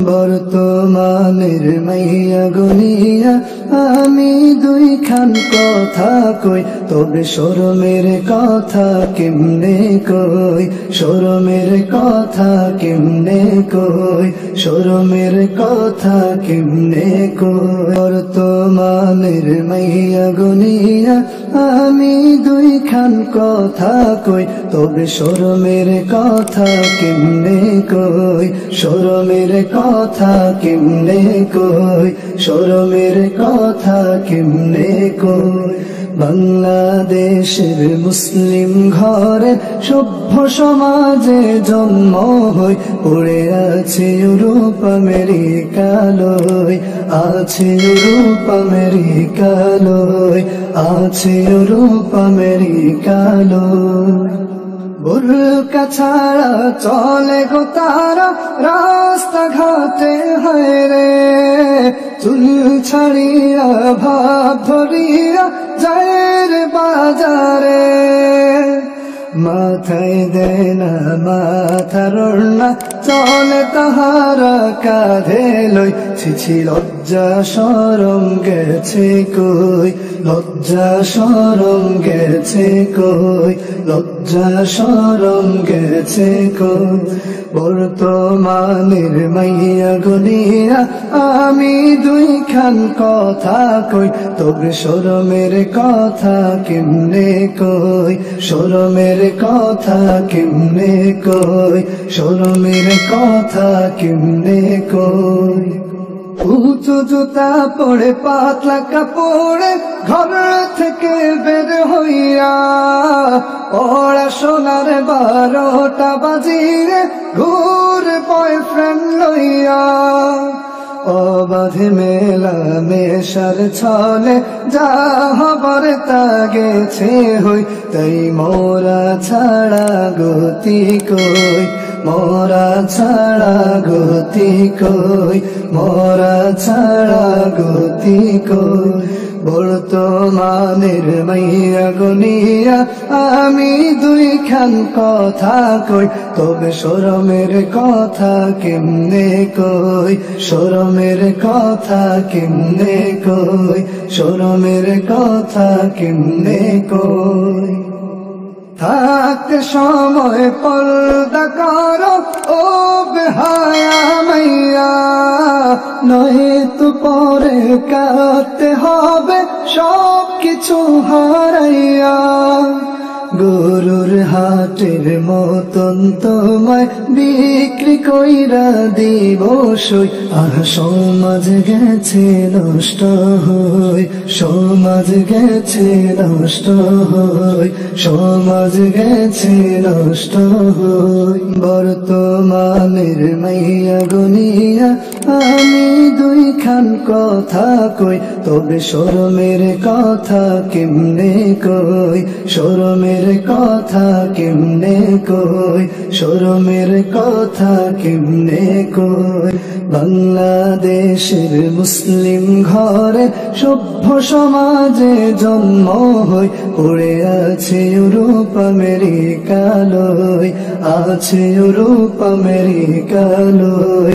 বর্তমানের মাইয়া গনিয়া আমি দুইখান কথা কই, তবে শরমের কথা কেমনে কই, শরমের কথা কেমনে কই, শরমের কথা কেমনে কই। বর্তমানের মাইয়া গনিয়া আমি দুইখান কথা কই, তবে শরমের কথা কেমনে কই, শরমের কথা কেমনে কই, শরমের কথা কেমনে কই। বাংলাদেশের মুসলিম ঘরে সভ্য সমাজে জন্ম হই, পড়ে আছে ইউরোপ আমেরিকালয়, আছে ইউরোপ আমেরিকালয়, আছে ইউরোপ আমেরিকালয়। বোরকা ছাড়া চলে গো তারা রাস্তাঘাটে হয় রে, চুল ছাড়িয়া ভাব ধরিয়া যায় রে বাজারে। মাথায় দেয় না মাথার ওড়না, চলে তাহারা কাঁধে লই, ছিছি লজ্জা শরম গেছে কই, লজ্জা শরম গেছে কই, লজ্জা শরম গেছে কই। বর্তমানের মাইয়া গনিয়া আমি দুইখান কথা কই, তবে শরমের কথা কেমনে কই, শরমের কথা কেমনে কই, শরমের কথা কেমনে কই। উঁচু জুতা পড়ে পাতলা কাপড়ে ঘর থেকে বের হইয়া, পড়াশোনার 12টা বাজিয়ে ঘুর বয়ফ্রেন্ড লইয়া। অবাধে মেলা মেশার ছলে যা হবার তা গেছে হই, তাই মোরা ছাড়া গতি কই, মোরা ছাড়া গতি কই, মোরা ছাড়া গতি কই। বর্তমানের মাইয়া গনিয়া আমি দুইখান কথা কই, তবে শরমের কথা কেমনে কই, শরমের কথা কেমনে কই, শরমের কথা কেমনে কই। থাকতে সময় পর্দা করো ও বেহায়া মাইয়া, নয়তো পরে কাটতে হবে সব কিছু হারাইয়া। গরুর হাটের মতন তোমায় বিক্রি কইরা দিব সই, আর সমাজ গেছে নষ্ট হই, সমাজ গেছে নষ্ট হই, সমাজ গেছে নষ্ট হই। বর্তমানের মাইয়া গনিয়া আমি দুইখান কথা কই, তবে শরমের কথা কেমনে কই, শরমের কথা কেমনে কই, শরমের কথা কেমনে কই। বাংলাদেশের মুসলিম ঘরে সভ্য সমাজে জন্ম হই, পড়ে আছে ইউরোপ আমেরিকালয়, আছে ইউরোপ আমেরিকালয়।